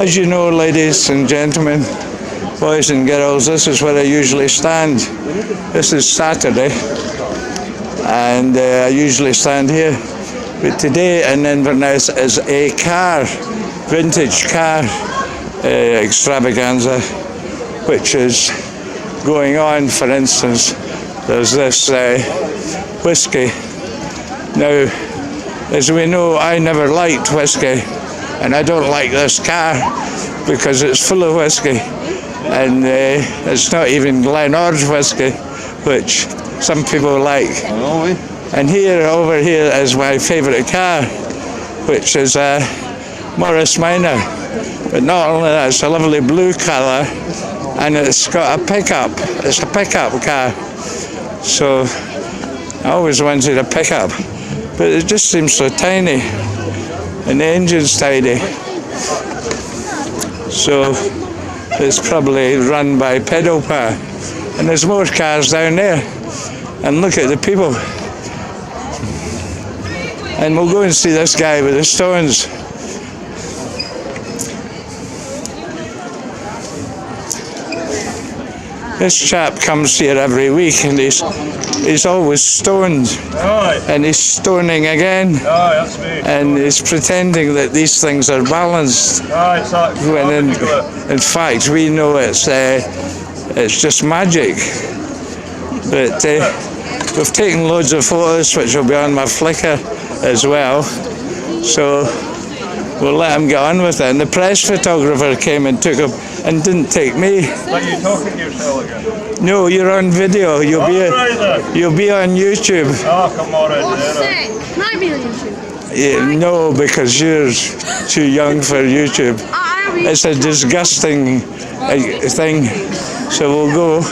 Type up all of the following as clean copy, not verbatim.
As you know, ladies and gentlemen, boys and girls, this is where I usually stand. This is Saturday, and I usually stand here. But today in Inverness is a vintage car extravaganza, which is going on. For instance, there's this whiskey. Now, as we know, I never liked whiskey, and I don't like this car because it's full of whiskey, and it's not even Glenord's whiskey, which some people like. And over here is my favourite car, which is a Morris Minor. But not only that, it's a lovely blue colour, and it's got a pickup. It's a pickup car. So I always wanted a pickup, but it just seems so tiny, and the engine's tiny. So it's probably run by pedal power. And there's more cars down there. And look at the people. And we'll go and see this guy with the stones. This chap comes here every week, and he's always stoned. And he's stoning again. And he's pretending that these things are balanced. When in fact we know it's just magic. But we've taken loads of photos, which will be on my Flickr as well. So we'll let him get on with it. And the press photographer came and took him, and didn't take me. Are you talking to yourself again? No, you're on video. You'll be on YouTube. Oh, come on, Can I be on YouTube? Yeah, no, because you're too young for YouTube. It's a disgusting thing. So we'll go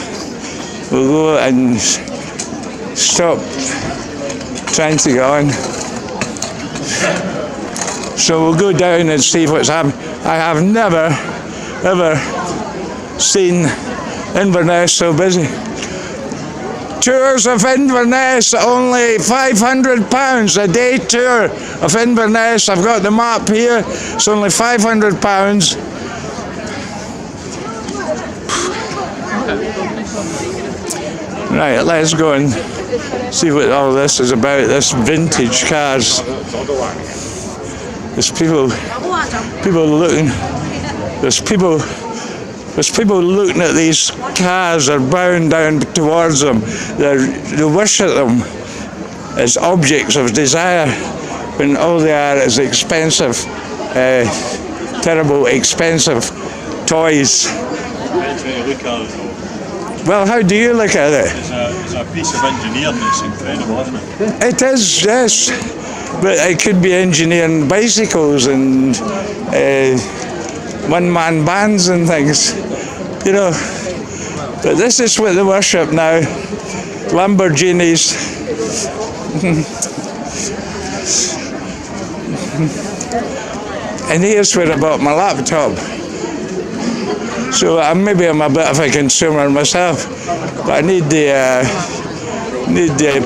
and stop trying to get on. So we'll go down and see what's happening. I have never, ever seen Inverness so busy. Tours of Inverness, only £500 a day tour of Inverness. I've got the map here. It's only £500. Right, let's go and see what all this is about, this vintage cars. There's people looking. There's people looking at these cars. They're bowing down towards them. They worship them as objects of desire, when all they are is expensive, terrible expensive toys. Well, how do you look at it? It's a piece of engineering that's incredible, isn't it? It is, yes. But it could be engineering bicycles and one-man bands and things, you know. But this is what they worship now. Lamborghinis. And here's where I bought my laptop. So maybe I'm a bit of a consumer myself, but I need the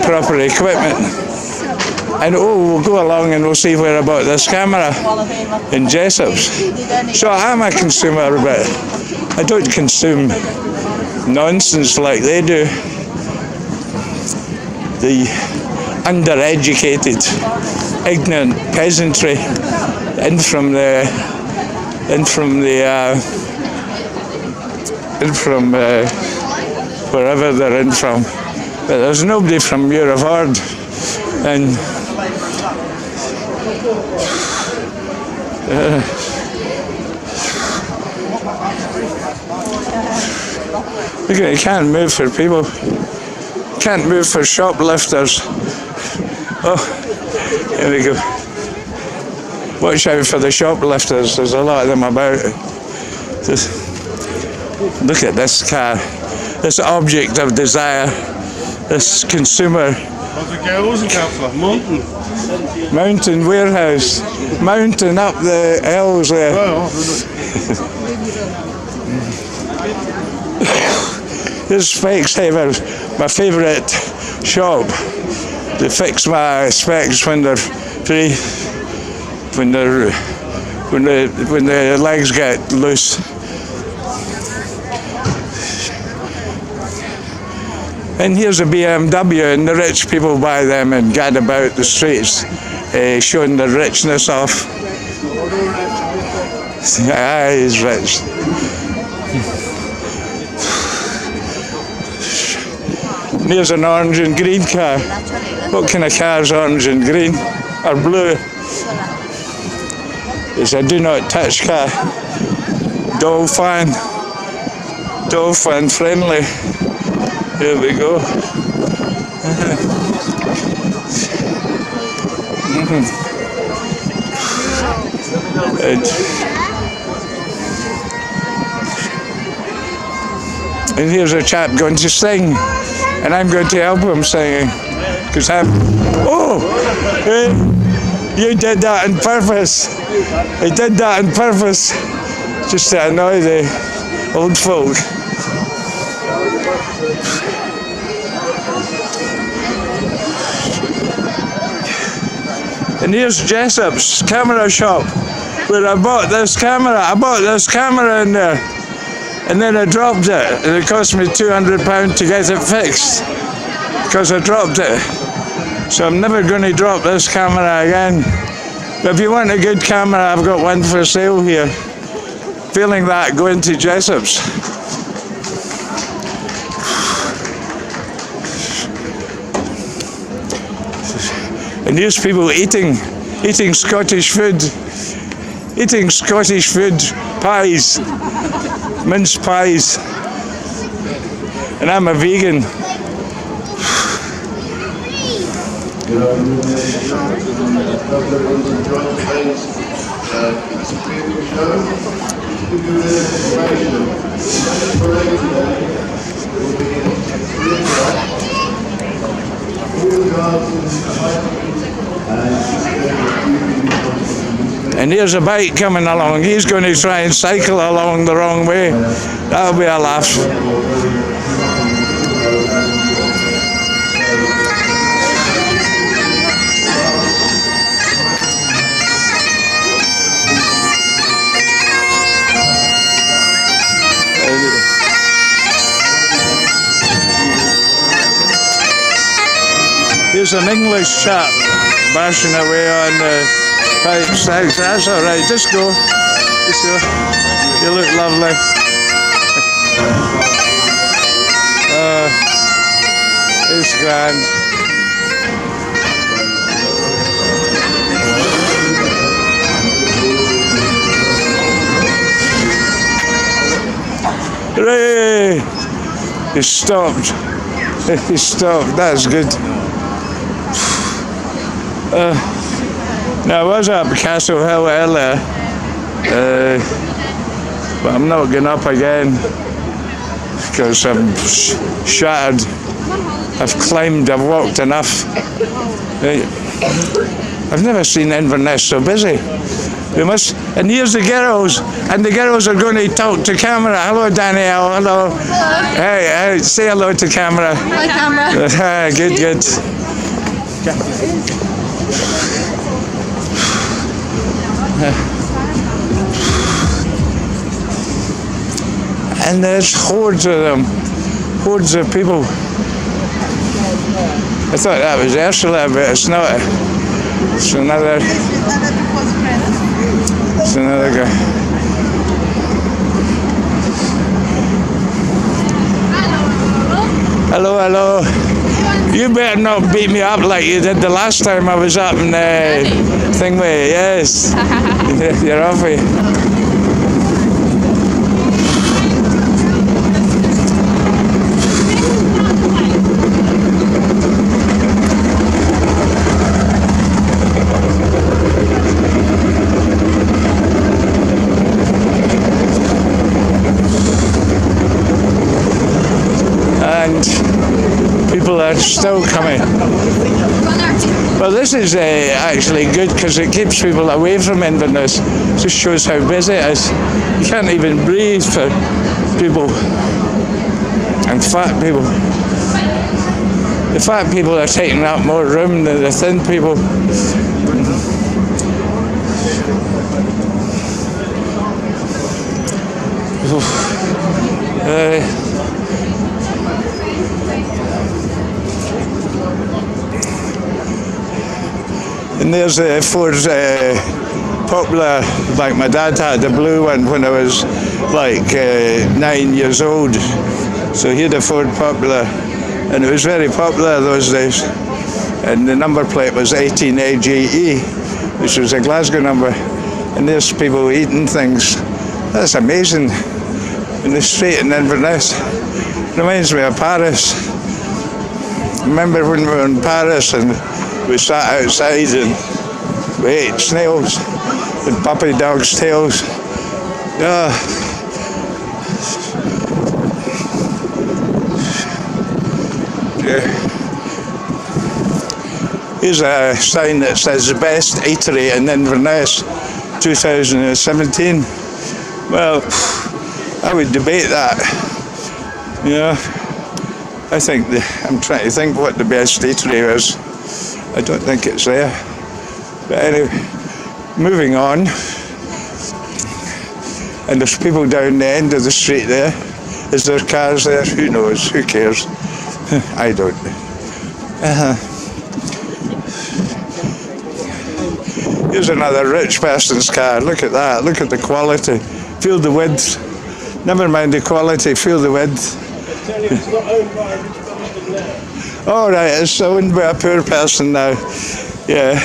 proper equipment. And we'll go along and we'll see where I bought this camera in Jessop's. So I'm a consumer, but I don't consume nonsense like they do. The undereducated, ignorant peasantry in from wherever they're in from. But there's nobody from Muiraford, and you can't move for people. Can't move for shoplifters. Oh, here we go. Watch out for the shoplifters. There's a lot of them about. Look at this car. This object of desire. This consumer. Mountain warehouse. Mountain up the hills there. This is Specsavers, my favourite shop. They fix my specs when they're free, when they're when the legs get loose. And here's a BMW, and the rich people buy them and gad about the streets, showing their richness off. Ah, he's rich. And here's an orange and green car. What kind of car is orange and green? Or blue? It's a do not touch car. Dolphin friendly. Here we go. And here's a chap going to sing, and I'm going to help him singing, because you did that on purpose. He did that on purpose, just to annoy the old folk. And here's Jessop's camera shop, where I bought this camera. I bought this camera in there, and then I dropped it, and it cost me £200 to get it fixed, because I dropped it. So I'm never going to drop this camera again. But if you want a good camera, I've got one for sale here. Feeling that, go into Jessop's. And here's people eating Scottish food, pies, mince pies, and I'm a vegan. And here's a bike coming along. He's going to try and cycle along the wrong way. That'll be a laugh. Here's an English chap bashing away on the pipes. That's all right. Just go. You look lovely. It's grand. Hooray! He stopped. He stopped. That's good. Now I was up Castle Hill earlier, but I'm not going up again because I'm shattered. I've climbed, I've walked enough. I've never seen Inverness so busy. We must, and here's the girls, and the girls are going to talk to camera. Hello, Danielle. Hello. Hey, say hello to camera. Hi, camera. Good. And there's hordes of them, hordes of people. I thought that was Ursula, but it's not. It's another guy. Hello. You better not beat me up like you did the last time I was up in the Thingway. Yes. You're off me. And people are still coming. Well, this is actually good because it keeps people away from Inverness. It just shows how busy it is. You can't even breathe for people and fat people. The fat people are taking up more room than the thin people. And there's a Ford Popular, like my dad had the blue one when I was like 9 years old. So he had a Ford Popular, and it was very popular those days. And the number plate was 18AGE, which was a Glasgow number. And there's people eating things. That's amazing. In the street in Inverness. Reminds me of Paris. Remember when we were in Paris and we sat outside and we ate snails with puppy dogs' tails. Here's a sign that says the best eatery in Inverness 2017. Well, I would debate that. I think I'm trying to think what the best eatery is. I don't think it's there. But anyway, moving on. And there's people down the end of the street there. Is there cars there? Who knows? Who cares? I don't. Here's another rich person's car. Look at that. Look at the quality. Feel the width. Never mind the quality. Feel the width. All right, it's owned by a poor person now. Yeah.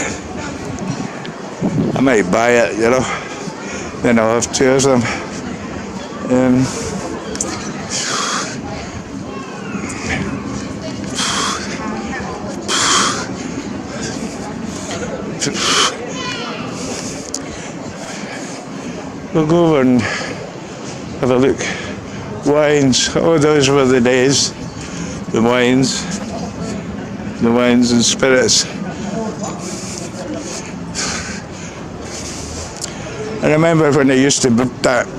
I might buy it, Then I'll have two of them. We'll go over and have a look. Wines. Oh, those were the days. The wines and spirits. I remember when I used to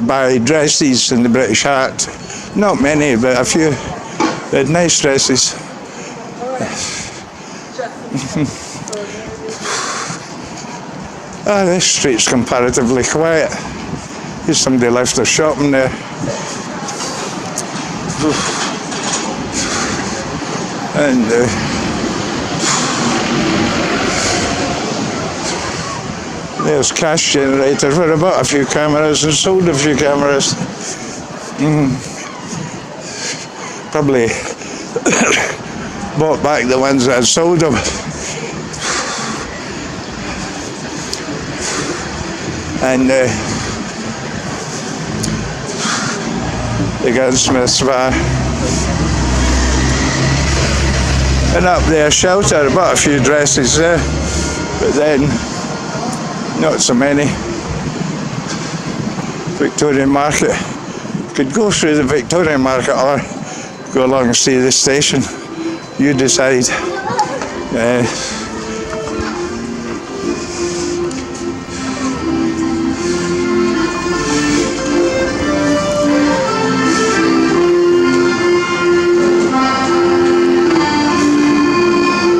buy dresses in the British Art. Not many, but a few. They had nice dresses. This street's comparatively quiet. Here's somebody left their shopping there. And there's cash generators. We bought a few cameras and sold a few cameras. Probably bought back the ones that had sold them. And the gunsmith's bar. And up there, shelter, I bought a few dresses there, but then not so many. Victorian Market. Could go through the Victorian Market or go along and see the station. You decide.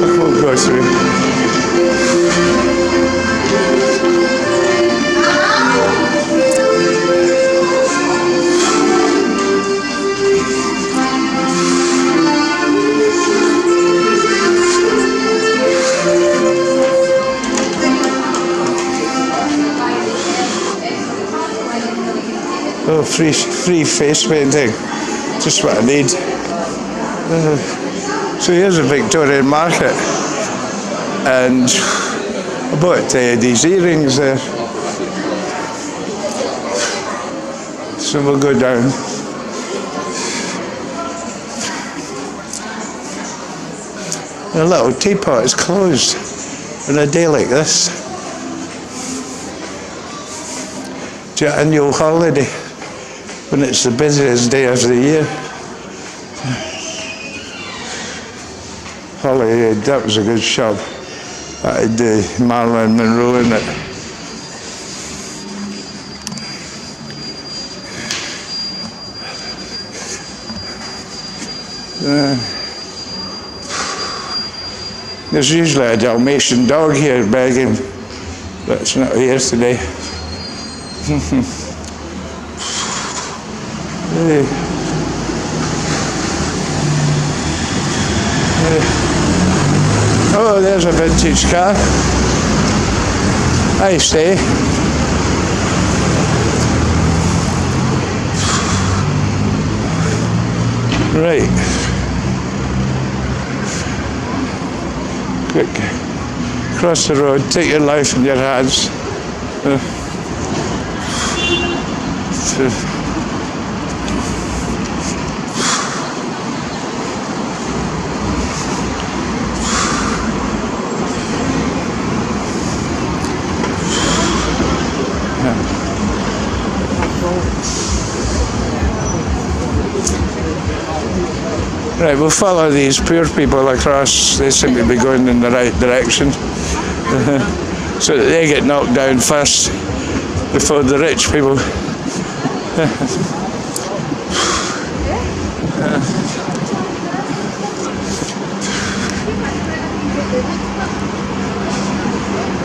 We'll go through. Oh, free face painting, just what I need. So here's a Victorian Market, and I bought these earrings there. So we'll go down. The little teapot is closed on a day like this. It's your annual holiday when it's the busiest day of the year. Holiday, that was a good shop. I had Marilyn Monroe in it. There's usually a Dalmatian dog here begging, but it's not here today. Oh, there's a vintage car. I say. Right. Quick. Cross the road. Take your life in your hands. Right, we'll follow these poor people across. They seem to be going in the right direction. So that they get knocked down first before the rich people.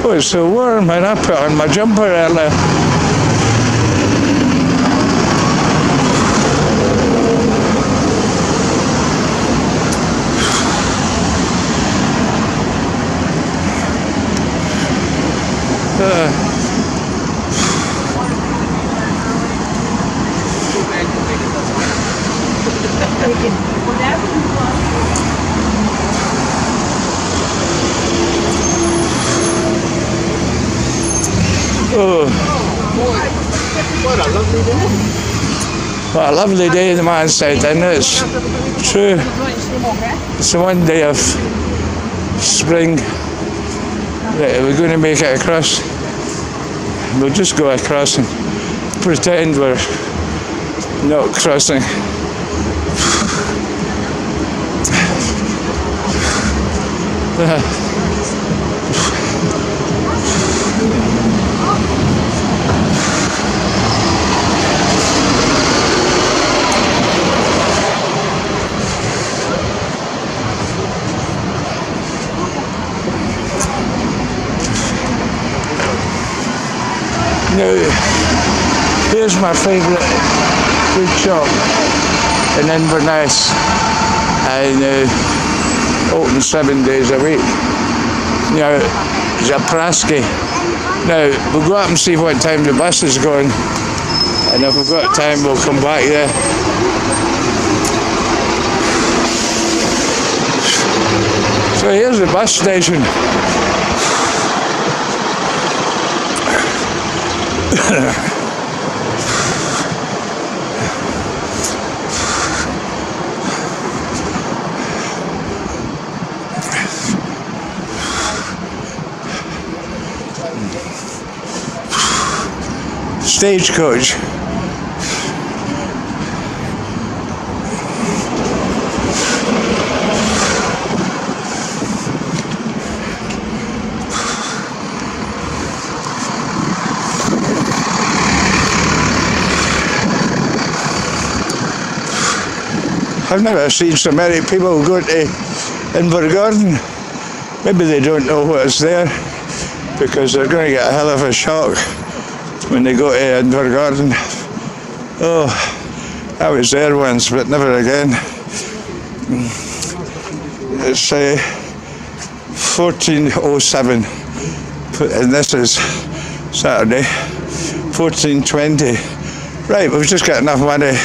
Oh, it's so warm, and I put on my jumper earlier. Oh. What a lovely day. What a lovely day, the man said, and it's true. It's the one day of spring. Right, we're going to make it across. We'll just go across and pretend we're not crossing. Now, here's my favourite food shop in Inverness, and open 7 days a week. Now, Zapraski. Now, we'll go up and see what time the bus is going, and if we've got time, we'll come back there. So here's the bus station. Stagecoach. I've never seen so many people go to Invergordon. Maybe they don't know what's there, because they're going to get a hell of a shock when they go to Invergordon. Oh, I was there once, but never again. It's 14:07, and this is Saturday, 14:20. Right, we've just got enough money.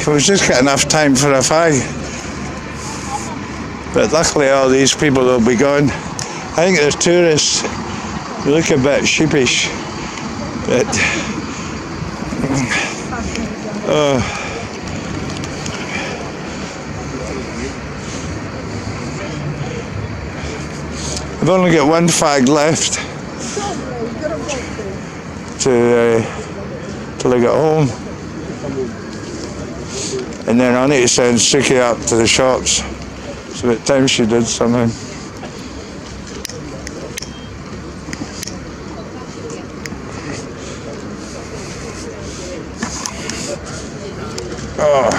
We've just got enough time for a fag. But luckily all these people will be gone. I think there's tourists. They look a bit sheepish. But I've only got one fag left till I get home. And then I need to send Suki up to the shops. It's about time she did something. Oh.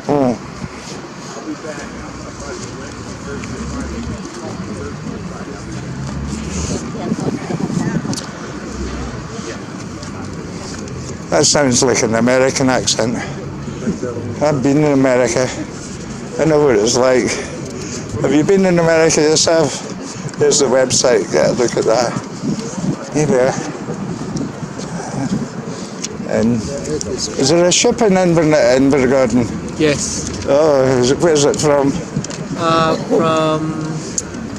Oh. That sounds like an American accent. I've been in America. I know what it's like. Have you been in America yourself? There's the website. Get a look at that. Here we are. And is there a ship in Invergordon? Yes, Oh, where's it from?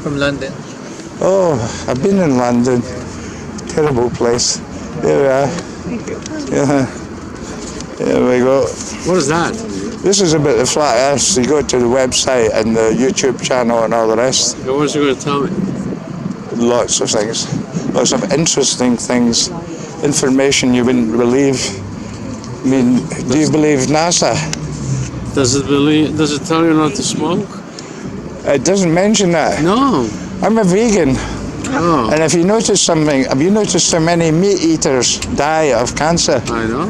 from London. Oh, I've been in London. Terrible place. There we are. Yeah. There we go. What is that? This is about the flat earth. So you go to the website and the YouTube channel and all the rest. What is it going to tell me? Lots of things. Lots of interesting things. Information you wouldn't believe. I mean, do you believe NASA? Does it tell you not to smoke? It doesn't mention that. No. I'm a vegan. Oh, And if you notice something, have you noticed how many meat eaters die of cancer? I know.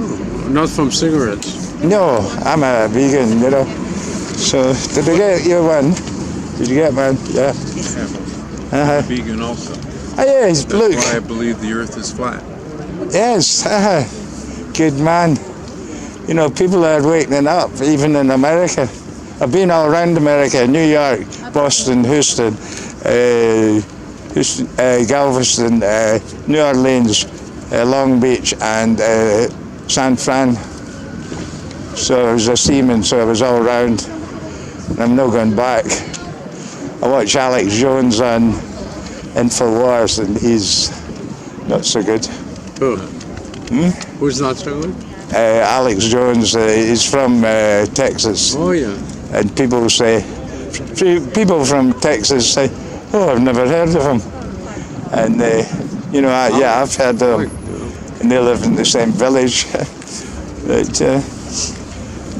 Not from cigarettes. No, I'm a vegan, you know. So, did I get you one? Did you get one? Yeah. Vegan also. Oh, yes, look. That's why I believe the earth is flat. Yes, good man. You know, people are waking up, even in America. I've been all around America, New York, Boston, Houston, Galveston, New Orleans, Long Beach, and San Fran. So I was a seaman, so I was all around. And I'm not going back. I watch Alex Jones on InfoWars, and he's not so good. Who? Who's not so good? Alex Jones, he's from Texas, Oh, yeah. and people from Texas say, "Oh, I've never heard of him," and you know, I've heard of him, and they live in the same village. But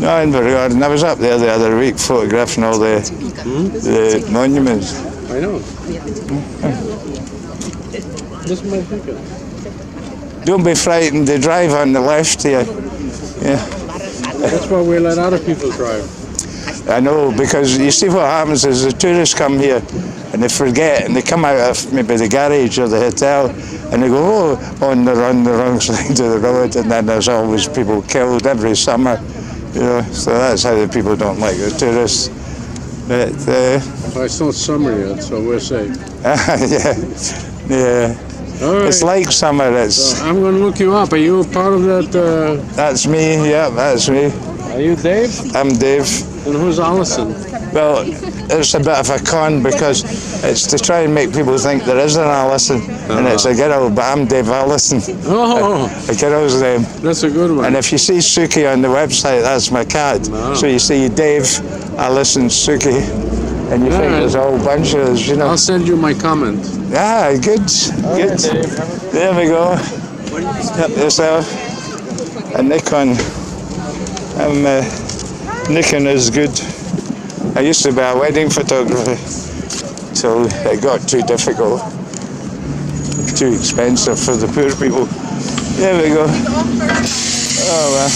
no, Invergordon. I was up there the other week photographing all the monuments. I know. This is my ticket. Don't be frightened. They drive on the left here. Yeah. That's why we let other people drive. I know, because you see what happens is the tourists come here and they forget, and they come out of maybe the garage or the hotel and they go, on the wrong side of the road, and then there's always people killed every summer, you know, so that's how the people don't like the tourists. But, It's not summer yet, so we're safe. yeah. All right. It's like summer, it's, I'm going to look you up. Are you part of that? that's me, yeah, that's me. Are you Dave? I'm Dave. And who's Alison? Well, it's a bit of a con because it's to try and make people think there is an Alison, and it's a girl, but I'm Dave Allison. Oh, A girl's name. that's a good one. And if you see Suki on the website, that's my cat. Wow. So you see Dave, Alison, Suki, and you think right. there's a whole bunch of us, you know. I'll send you my comment. Ah, good, good. There we go. Help yourself. A Nikon. Nikon is good. I used to be a wedding photographer till it got too difficult, too expensive for the poor people. There we go. Oh well.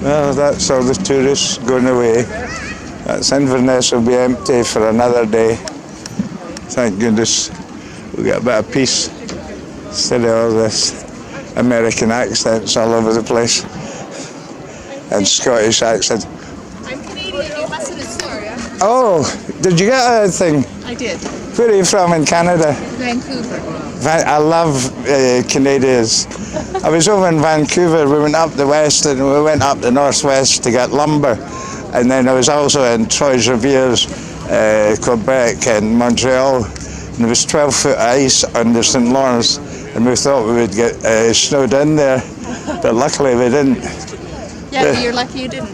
Well, that's all the tourists going away. That's Inverness will be empty for another day. Thank goodness we got a bit of peace instead of all this American accents all over the place and Scottish accent. I'm Canadian. You must have story. Oh, did you get a thing? I did. Where are you from in Canada? Vancouver. I love Canadians. I was over in Vancouver. We went up the west and we went up the northwest to get lumber. And then I was also in Trois-Rivières, Quebec and Montreal. And there was 12 foot ice under St. Lawrence. And we thought we would get snowed in there. But luckily we didn't. Yeah, but you're lucky you didn't.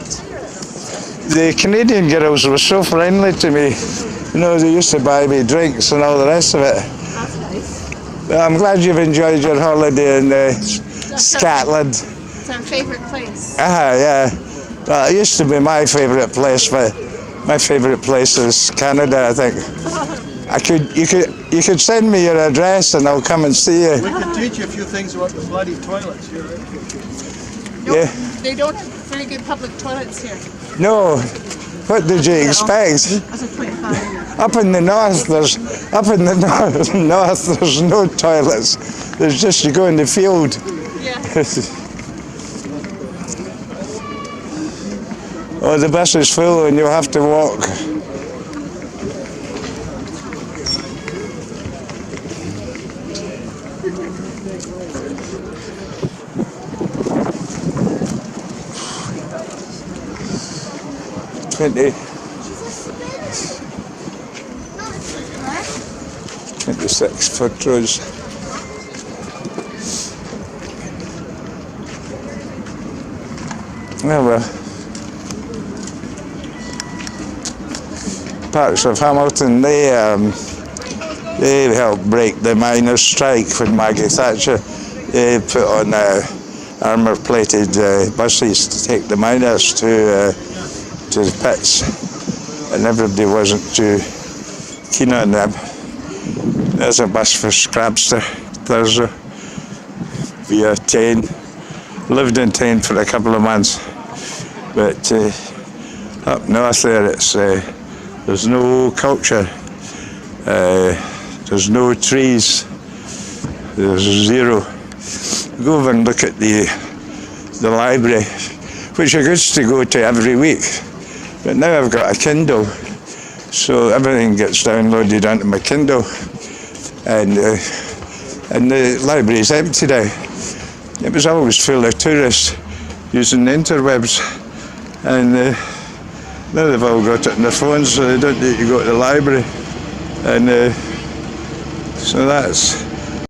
The Canadian girls were so friendly to me. You know, they used to buy me drinks and all the rest of it. That's nice. Well, I'm glad you've enjoyed your holiday in Scotland. It's our favourite place. Yeah. Well, it used to be my favourite place, but my favourite place is Canada, I think. You could send me your address and I'll come and see you. We can teach you a few things about the bloody toilets here. No, Yeah. They don't have very good public toilets here. No, what did you expect? Up in the north, there's no toilets. There's just you go in the field. Yeah. Oh, the bus is full and you'll have to walk. Twenty. 26 foot roads. Well, parts of Hamilton, they helped break the miners' strike when Maggie Thatcher put on armour-plated buses to take the miners to the pits, and everybody wasn't too keen on them. There's a bus for Scrabster, Thursday, via Tain. Lived in Tain for a couple of months, but up north there, there's no culture, there's no trees, there's zero. Go over and look at the library, which I used to go to every week, but now I've got a Kindle, so everything gets downloaded onto my Kindle, and the library is empty now. It was always full of tourists using the interwebs, and now they've all got it on their phones, so they don't need to go to the library, and so that's